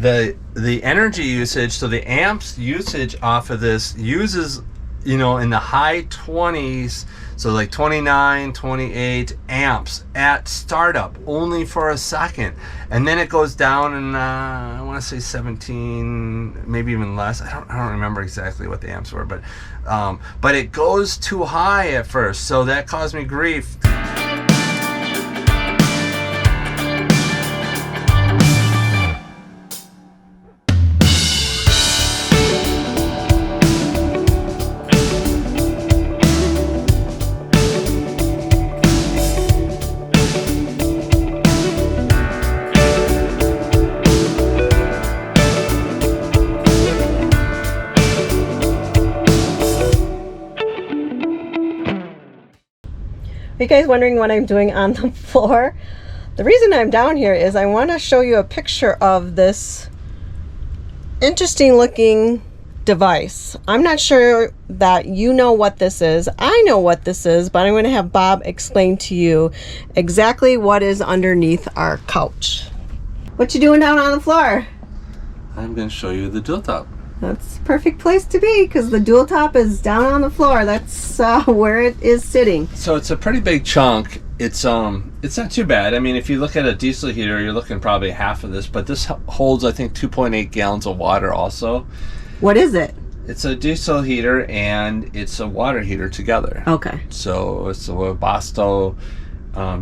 the energy usage, so the amps usage off of this uses, you know, in the high 20s, so like 29, 28 amps at startup, only for a second. And then it goes down, and I want to say 17, maybe even less. I don't remember exactly what the amps were, but it goes too high at first, so that caused me grief. Are you guys wondering what I'm doing on the floor? The reason I'm down here is I want to show you a picture of this interesting looking device. I'm not sure that you know what this is. I know what this is, but I'm going to have Bob explain to you exactly what is underneath our couch. What you doing down on the floor? I'm going to show you the dual top. That's the perfect place to be, because the dual top is down on the floor. That's where it is sitting. So it's a pretty big chunk. It's not too bad. I mean, if you look at a diesel heater, you're looking probably half of this, but this holds, I think, 2.8 gallons of water also. What is it? It's a diesel heater and it's a water heater together. Okay. So it's a WEBASTO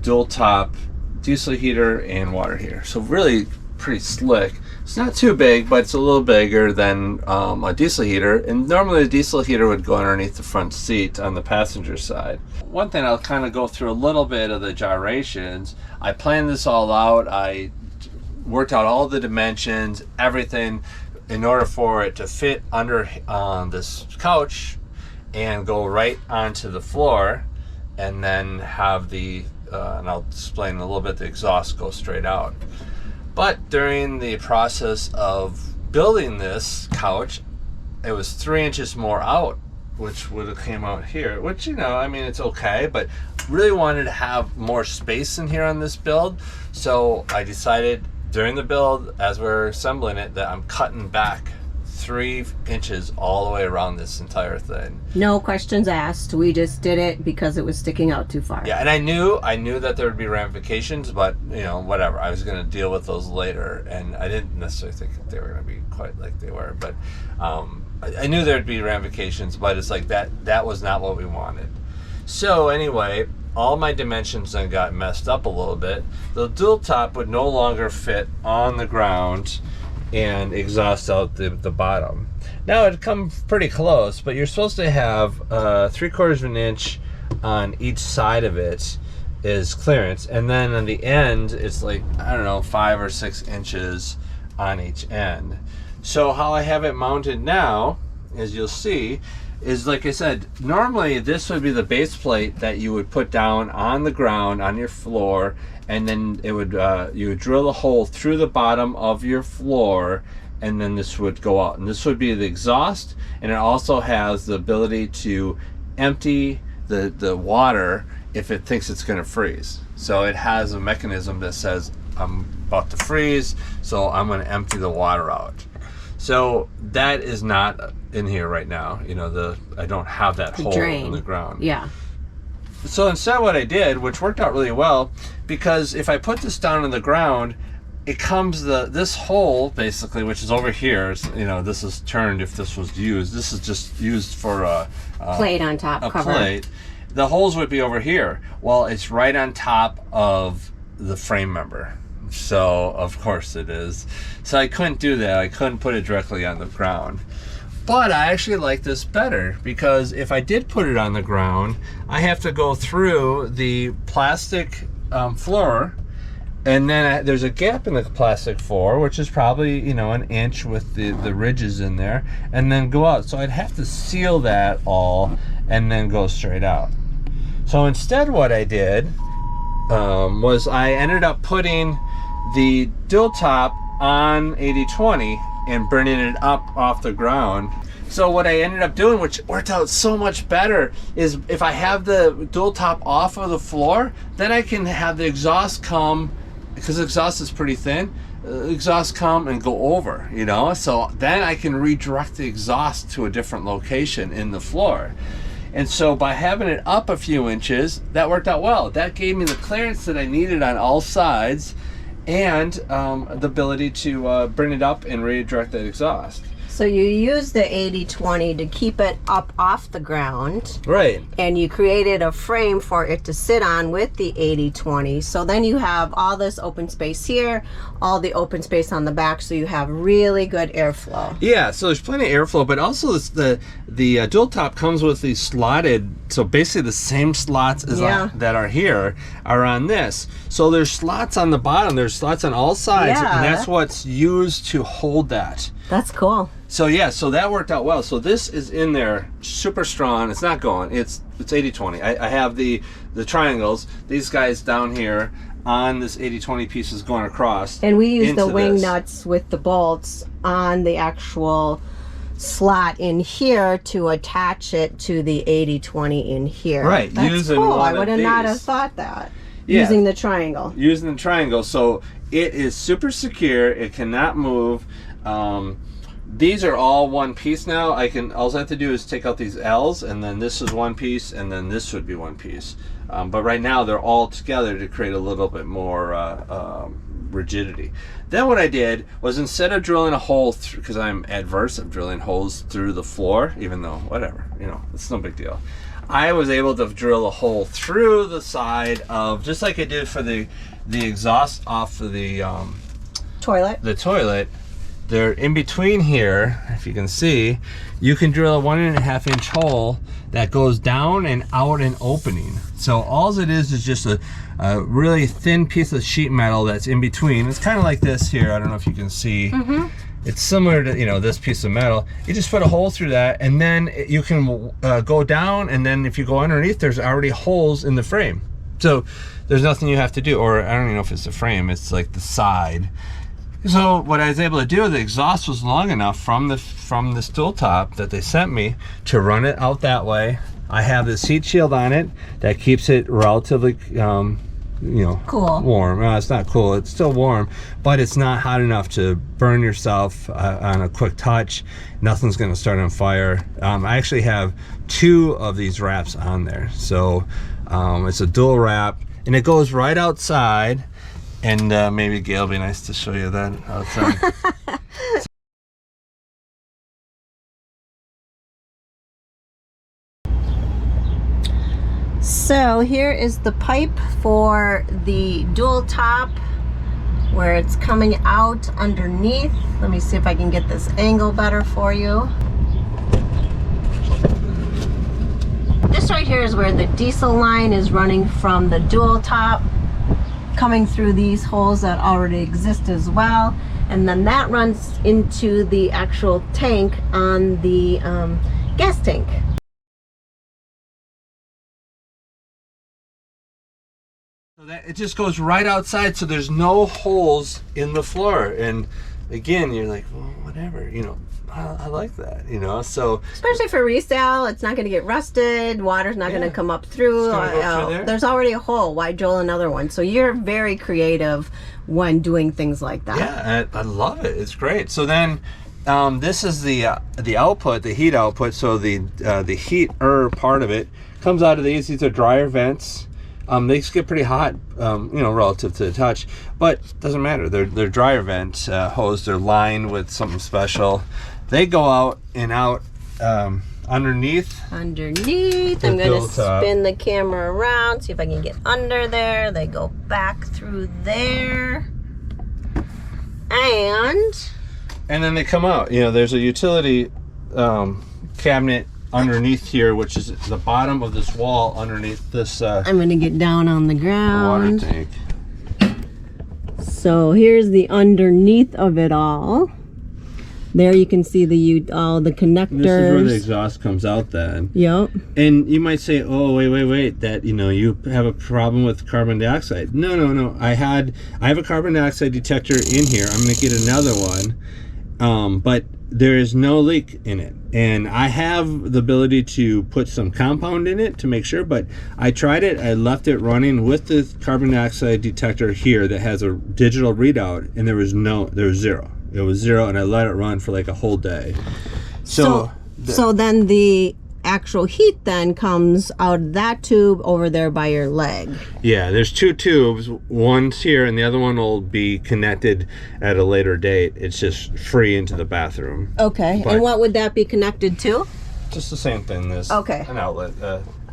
dual top diesel heater and water heater. So really pretty slick. It's not too big, but it's a little bigger than a diesel heater. And normally a diesel heater would go underneath the front seat on the passenger side. One thing, I'll kind of go through a little bit of the gyrations. I planned this all out. I worked out all the dimensions, everything, in order for it to fit under this couch and go right onto the floor, and then have the, and I'll explain a little bit, the exhaust go straight out. But during the process of building this couch, it was 3 inches more out, which would have came out here, which, you know, I mean, it's okay, but really wanted to have more space in here on this build. So I decided during the build, as we're assembling it, that I'm cutting back 3 inches all the way around this entire thing. No questions asked. We just did it because it was sticking out too far. Yeah, and I knew that there would be ramifications, but, you know, whatever. I was going to deal with those later, and I didn't necessarily think that they were going to be quite like they were. But I knew there'd be ramifications, but it's like that was not what we wanted. So anyway, all my dimensions then got messed up a little bit. The dual top would no longer fit on the ground and exhaust out the bottom. Now it'd come pretty close, but you're supposed to have 3/4 of an inch on each side of it is clearance, and then on the end it's like, I don't know, 5 or 6 inches on each end. So how I have it mounted now, as you'll see, is, like I said, normally this would be the base plate that you would put down on the ground on your floor, and then it would you would drill a hole through the bottom of your floor, and then this would go out, and this would be the exhaust. And it also has the ability to empty the water if it thinks it's going to freeze. So it has a mechanism that says, I'm about to freeze, so I'm going to empty the water out. So that is not in here right now. You know, I don't have that hole in the ground. Yeah. So instead what I did, which worked out really well, because if I put this down on the ground, it comes this hole basically, which is over here. You know, this is turned if this was used. This is just used for a plate on top, cover. Plate. The holes would be over here. Well, it's right on top of the frame member. So of course it is. So I couldn't do that. I couldn't put it directly on the ground. But I actually like this better, because if I did put it on the ground, I have to go through the plastic floor, and then there's a gap in the plastic floor, which is probably, you know, 1 inch with the ridges in there, and then go out. So I'd have to seal that all and then go straight out. So instead what I did was I ended up putting the dual top on 80/20 and bringing it up off the ground. So what I ended up doing, which worked out so much better, is if I have the dual top off of the floor, then I can have the exhaust come, because the exhaust is pretty thin, exhaust come and go over, you know, so then I can redirect the exhaust to a different location in the floor. And so by having it up a few inches, that worked out well. That gave me the clearance that I needed on all sides, and the ability to bring it up and redirect that exhaust. So you use the 80-20 to keep it up off the ground. Right. And you created a frame for it to sit on with the 80-20. So then you have all this open space here, all the open space on the back, so you have really good airflow. Yeah, so there's plenty of airflow, but also the dual top comes with these slotted, so basically the same slots as that are here are on this. So there's slots on the bottom, there's slots on all sides, and that's what's used to hold that. That's cool. So yeah, so that worked out well. So this is in there super strong. It's not going. It's 80-20. I have the triangles. These guys down here on this 80-20 piece is going across. And we use the wing nuts with the bolts on the actual slot in here to attach it to the 80-20 in here. Right. That's using cool. one I would of have not have these. thought that. Yeah. Using the triangle. Using the triangle. So it is super secure. It cannot move. These are all one piece now. All I have to do is take out these L's, and then this is one piece, and then this would be one piece. But right now they're all together to create a little bit more rigidity. Then what I did was, instead of drilling a hole through, because I'm adverse of drilling holes through the floor, even though whatever, you know, it's no big deal, I was able to drill a hole through the side of, just like I did for the exhaust off of the toilet. The toilet. They're in between here, if you can see, you can drill a 1.5 inch hole that goes down and out and opening. So all it is just a really thin piece of sheet metal that's in between. It's kind of like this here. I don't know if you can see. It's similar to, you know, this piece of metal. You just put a hole through that, and then you can go down, and then if you go underneath, there's already holes in the frame. So there's nothing you have to do, or I don't even know if it's the frame, it's like the side. So what I was able to do, the exhaust was long enough from this dual top that they sent me to run it out that way. I have this heat shield on it that keeps it relatively, you know, cool. Warm. It's not cool. It's still warm, but it's not hot enough to burn yourself on a quick touch. Nothing's going to start on fire. I actually have 2 of these wraps on there, so it's a dual wrap, and it goes right outside. And maybe Gail will be nice to show you that outside. So here is the pipe for the dual top, where it's coming out underneath. Let me see if I can get this angle better for you. This right here is where the diesel line is running from the dual top, coming through these holes that already exist as well, and then that runs into the actual tank on the gas tank. So that it just goes right outside, so there's no holes in the floor. And again, you're like, well, whatever, you know, I like that, you know. So especially for resale, it's not going to get rusted, water's not going to come up through. There's already a hole, why drill another one? So you're very creative when doing things like that. Yeah, I love it. It's great. So then this is the output, the heat output. So the heater part of it comes out of these. These are dryer vents. They get pretty hot, you know, relative to the touch, but doesn't matter. They're dryer vent hose. They're lined with something special. They go out and out underneath. Underneath. I'm going to spin the camera around, see if I can get under there. They go back through there. And then they come out. You know, there's a utility cabinet underneath here, which is the bottom of this wall underneath this I'm going to get down on the ground. Water tank. So here's the underneath of it all. There you can see all the connectors. This is where the exhaust comes out then. Yep. And you might say, oh, wait, that, you know, you have a problem with carbon dioxide. No. I have a carbon dioxide detector in here. I'm going to get another one. but there is no leak in it. And I have the ability to put some compound in it to make sure, but I tried it. I left it running with the carbon dioxide detector here that has a digital readout, and there was zero. It was zero, and I let it run for like a whole day. So then the actual heat then comes out of that tube over there by your leg. Yeah, there's two tubes. One's here, and the other one will be connected at a later date. It's just free into the bathroom. Okay, and what would that be connected to? Just the same thing. This an outlet.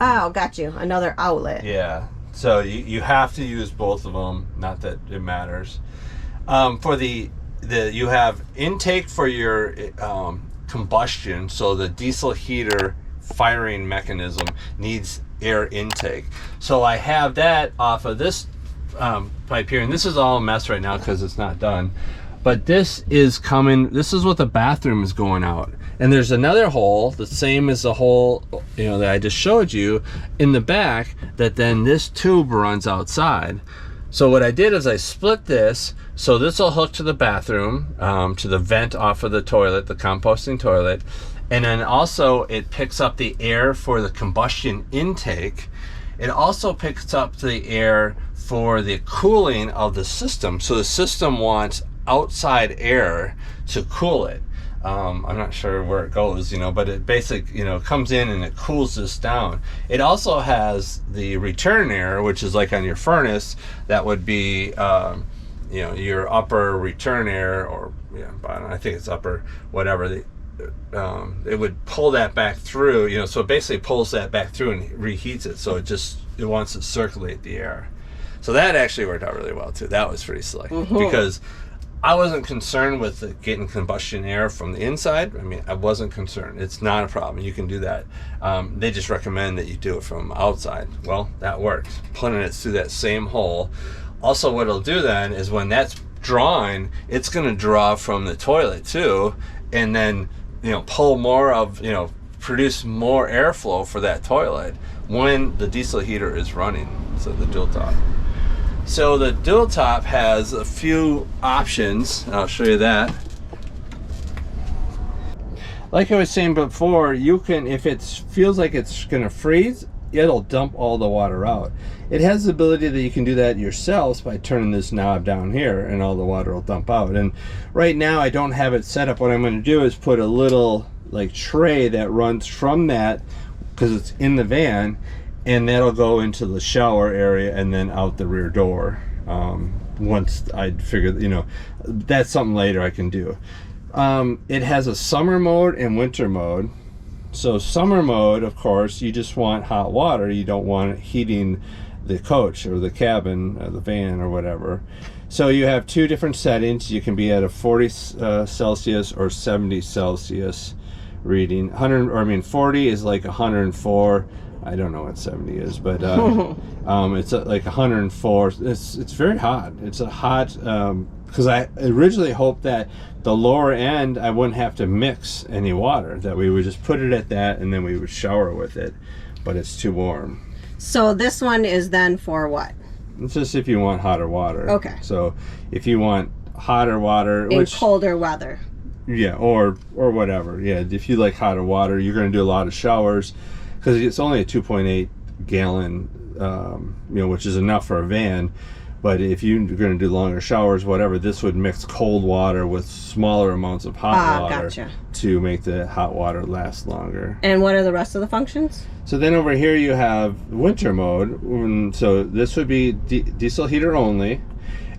Oh, got you. Another outlet. Yeah. So you have to use both of them. Not that it matters. For you have intake for your combustion. So the diesel heater firing mechanism needs air intake. So I have that off of this pipe here, and this is all a mess right now because it's not done. But this is coming. This is what the bathroom is going out. And there's another hole, the same as the hole, that I just showed you in the back, that then this tube runs outside. So what I did is I split this, so this will hook to the bathroom, to the vent off of the toilet, the composting toilet, and then also it picks up the air for the combustion intake. It also picks up the air for the cooling of the system. So the system wants outside air to cool it. I'm not sure where it goes, but it basically, comes in and it cools this down. It also has the return air, which is like on your furnace. That would be, your upper return air, or bottom, I think it's upper, whatever. It would pull that back through, so it basically pulls that back through and reheats it. So it wants to circulate the air. So that actually worked out really well too. That was pretty slick because I wasn't concerned with getting combustion air from the inside. I mean, I wasn't concerned. It's not a problem. You can do that. They just recommend that you do it from outside. Well, that worked. Putting it through that same hole. Also, what it'll do then is when that's drawing, it's going to draw from the toilet too, and then pull more of produce more airflow for that toilet when the diesel heater is running. So the dual top. So the dual top has a few options. I'll show you that. Like I was saying before, you can, if it feels like it's gonna freeze, it'll dump all the water out. It has the ability that you can do that yourselves by turning this knob down here, and all the water will dump out. And right now I don't have it set up. What I'm going to do is put a little tray that runs from that, because it's in the van, and that'll go into the shower area and then out the rear door. Once I figure, that's something later I can do. It has a summer mode and winter mode. So summer mode, of course, you just want hot water. You don't want it heating the coach or the cabin or the van or whatever. So you have two different settings. You can be at a 40 Celsius or 70 Celsius reading. 40 is like 104. I don't know what 70 is, but it's like 104. It's very hot. It's a hot, because I originally hoped that the lower end I wouldn't have to mix any water, that we would just put it at that and then we would shower with it, but it's too warm. So this one is then for what? It's just if you want hotter water. Okay. So if you want hotter water in colder weather. Yeah, or whatever. Yeah, if you like hotter water, you're going to do a lot of showers, because it's only a 2.8 gallon, which is enough for a van. But if you're going to do longer showers, whatever, this would mix cold water with smaller amounts of hot water to make the hot water last longer. And what are the rest of the functions? So then over here you have winter mode. So this would be diesel heater only.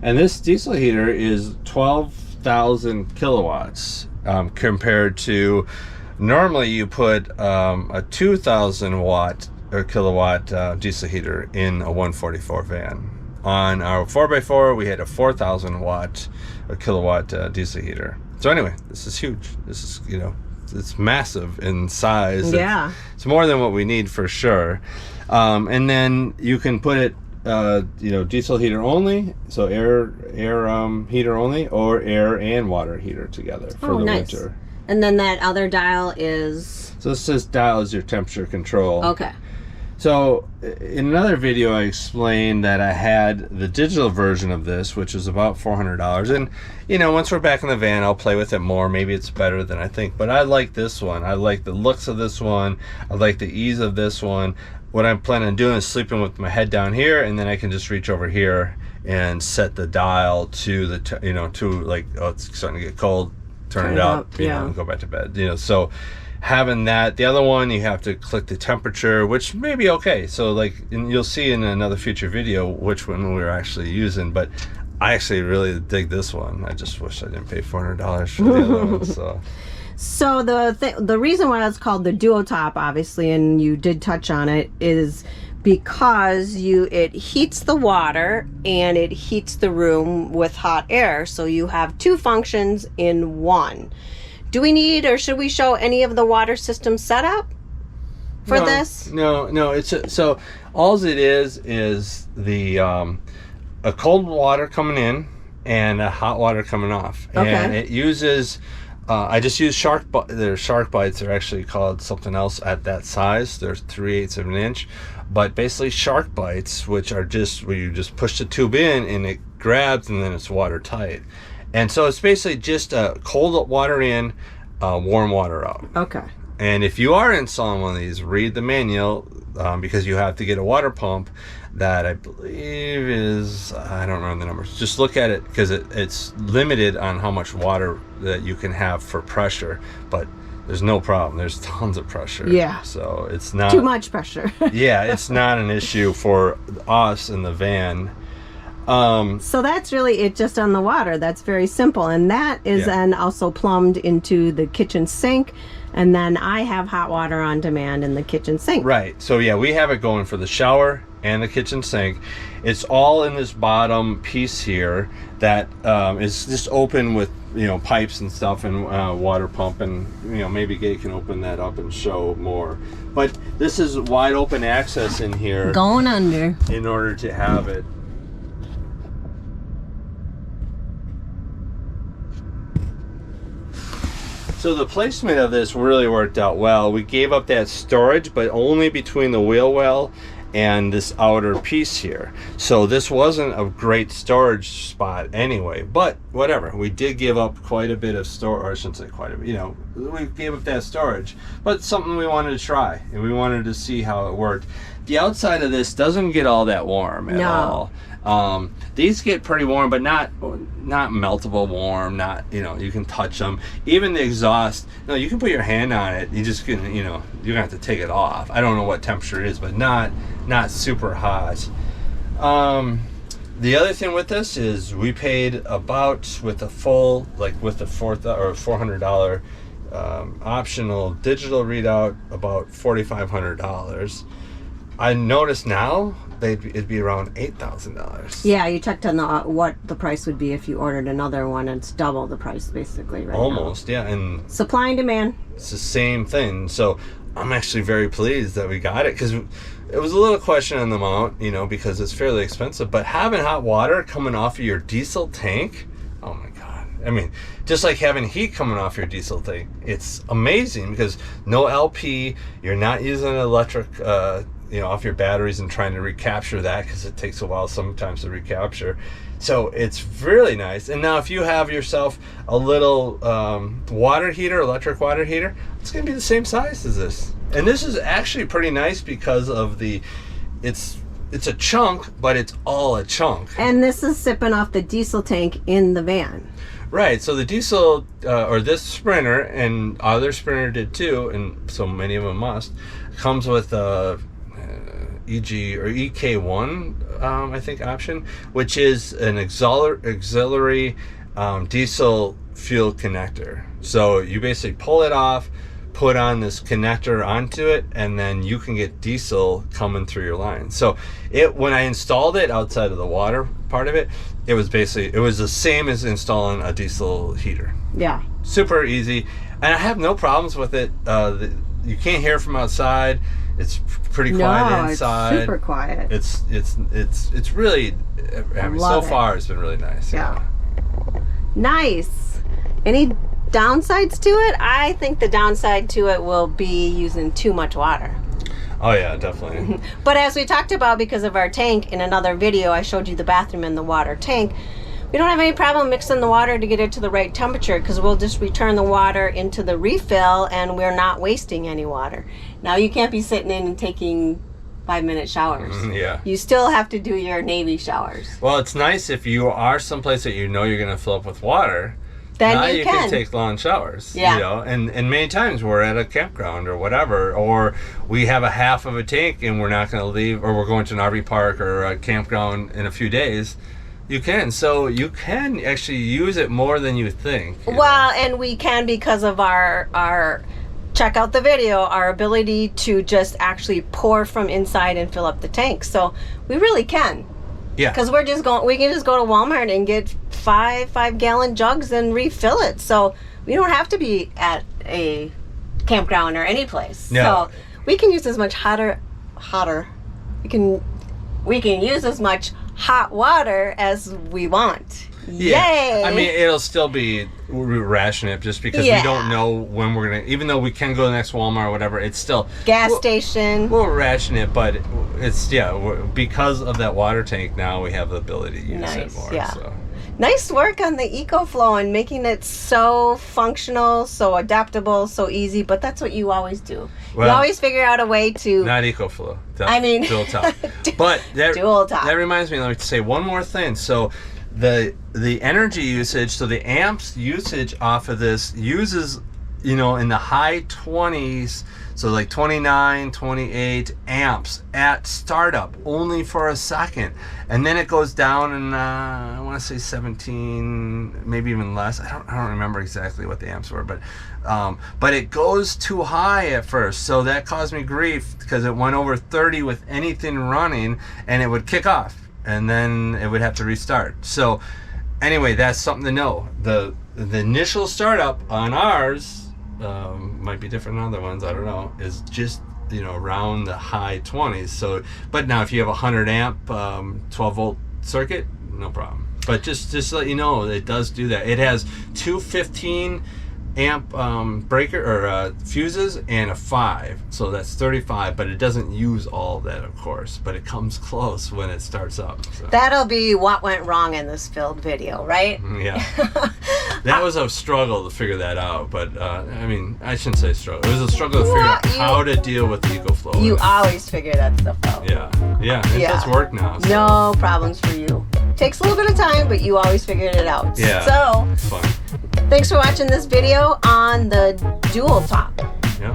And this diesel heater is 12,000 kilowatts compared to, normally you put a 2,000 watt or kilowatt diesel heater in a 144 van. On our 4x4, we had a 4,000 watt or kilowatt diesel heater. So anyway, this is huge. This is, it's massive in size. Yeah. It's more than what we need for sure. And then you can put it, diesel heater only, so air heater only, or air and water heater together for the winter. And then that other dial is? So this says dial is your temperature control. Okay. So in another video, I explained that I had the digital version of this, which is about $400. And, you know, once we're back in the van, I'll play with it more. Maybe it's better than I think. But I like this one. I like the looks of this one. I like the ease of this one. What I'm planning on doing is sleeping with my head down here, and then I can just reach over here and set the dial to the, you know, to like, oh, it's starting to get cold. Turn it up, you know, and go back to bed. You know, so having that. The other one, you have to click the temperature, which may be okay. So like, and you'll see in another future video which one we're actually using, but I actually really dig this one. I just wish I didn't pay $400 for the other one. So the reason why it's called the Duo Top, obviously, and you did touch on it, is because it heats the water and it heats the room with hot air. So you have two functions in one. Do we need, or should we show any of the water system setup for this? No. It's so all it is the a cold water coming in and a hot water coming off. Okay. And it uses. I just use They're shark bites. They're actually called something else at that size. They're 3/8 of an inch, but basically shark bites, which are just where you just push the tube in and it grabs and then it's watertight. And so it's basically just cold water in, warm water out. Okay. And if you are installing one of these, read the manual because you have to get a water pump that I believe is, I don't remember the numbers. Just look at it because it's limited on how much water that you can have for pressure, but there's no problem. There's tons of pressure. Yeah. So it's not too much pressure. Yeah, it's not an issue for us in the van. So that's really it, just on the water. That's very simple, and that is then also plumbed into the kitchen sink, and then I have hot water on demand in the kitchen sink. Right. So yeah, we have it going for the shower and the kitchen sink. It's all in this bottom piece here that is just open with, you know, pipes and stuff and water pump, and you know, maybe Gay can open that up and show more. But this is wide open access in here. Going under. In order to have it. So the placement of this really worked out well. We gave up that storage, but only between the wheel well and this outer piece here. So this wasn't a great storage spot anyway, but whatever. We did give up quite a bit of storage, or I shouldn't say quite a bit, you know, we gave up that storage, but something we wanted to try, and we wanted to see how it worked. The outside of this doesn't get all that warm at all. These get pretty warm, but not meltable warm. Not, you know, you can touch them. Even the exhaust, no, you can put your hand on it. You just can, you know, you're gonna have to take it off. I don't know what temperature it is, but not super hot. The other thing with this is we paid about, with a full, like with the $400 optional digital readout, about $4,500. I noticed now it'd be around $8,000. Yeah, you checked on what the price would be if you ordered another one, and it's double the price basically right Almost, now. Yeah, and supply and demand. It's the same thing. So I'm actually very pleased that we got it, because it was a little question on the amount, you know, because it's fairly expensive. But having hot water coming off of your diesel tank, oh my God! I mean, just like having heat coming off your diesel tank, it's amazing because no LP. You're not using electric. You know, off your batteries and trying to recapture that, because it takes a while sometimes to recapture. So it's really nice. And now if you have yourself a little water heater, electric water heater, it's going to be the same size as this. And this is actually pretty nice because of it's a chunk, but it's all a chunk. And this is sipping off the diesel tank in the van. Right, so the diesel, or this Sprinter, and other Sprinter did too, and so many of them must, comes with a EG or EK1 I think option, which is an auxiliary diesel fuel connector. So you basically pull it off, put on this connector onto it, and then you can get diesel coming through your line. So when I installed it outside of the water part of it, it was the same as installing a diesel heater. Yeah, super easy, and I have no problems with it. You can't hear from outside. It's pretty quiet inside. It's super quiet. It's really, I mean, so far it's been really nice. Yeah. Nice. Any downsides to it? I think the downside to it will be using too much water. Oh yeah, definitely. But as we talked about, because of our tank in another video, I showed you the bathroom and the water tank. We don't have any problem mixing the water to get it to the right temperature, because we'll just return the water into the refill and we're not wasting any water. Now you can't be sitting in and taking 5-minute showers. Yeah. You still have to do your Navy showers. Well, it's nice if you are someplace that you know you're going to fill up with water. Then now you can take long showers. Yeah. You know, and many times we're at a campground or whatever, or we have a half of a tank and we're not going to leave, or we're going to an RV park or a campground in a few days. You can. So you can actually use it more than you think. Well, and we can because of our check out the video, our ability to just actually pour from inside and fill up the tank. So we really can. Yeah. Because we can just go to Walmart and get 5-gallon jugs and refill it. So we don't have to be at a campground or any place. No. So we can use as much we can use as much hot water as we want. Yeah. Yay! I mean, it'll still be ration it just because we don't know when we're gonna. Even though we can go to the next Walmart or whatever, it's still gas station. We'll ration it, but it's because of that water tank. Now we have the ability to use it more. Yeah. So. Nice work on the EcoFlow and making it so functional, so adaptable, so easy. But that's what you always do. Well, you always figure out a way to. Not EcoFlow. I mean, dual top. But dual top. That reminds me. Let me say one more thing. So. The energy usage, so the amps usage off of this uses, in the high 20s, so like 29, 28 amps at startup, only for a second. And then it goes down and I want to say 17, maybe even less. I don't remember exactly what the amps were, but it goes too high at first. So that caused me grief because it went over 30 with anything running and it would kick off. And then it would have to restart. So anyway, that's something to know. The initial startup on ours might be different than other ones, I don't know, is just around the high 20s. So but now if you have a 100 amp 12 volt circuit, no problem. But just to let you know, it does do that. It has two 15 amp breaker or fuses and a 5, so that's 35, but it doesn't use all of that, of course, but it comes close when it starts up. So. That'll be what went wrong in this filled video, right? Yeah. That was a struggle to figure that out, but I mean, I shouldn't say struggle. It was a struggle to figure out how to deal with the EcoFlow. You always figure that stuff out. Yeah, it does work now. So. No problems for you. Takes a little bit of time, but you always figured it out. Yeah, so it's fun. Thanks for watching this video on the dual top. Yep.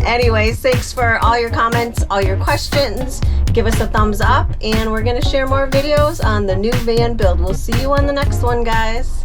Anyways, thanks for all your comments, all your questions. Give us a thumbs up, and we're going to share more videos on the new van build. We'll see you on the next one, guys.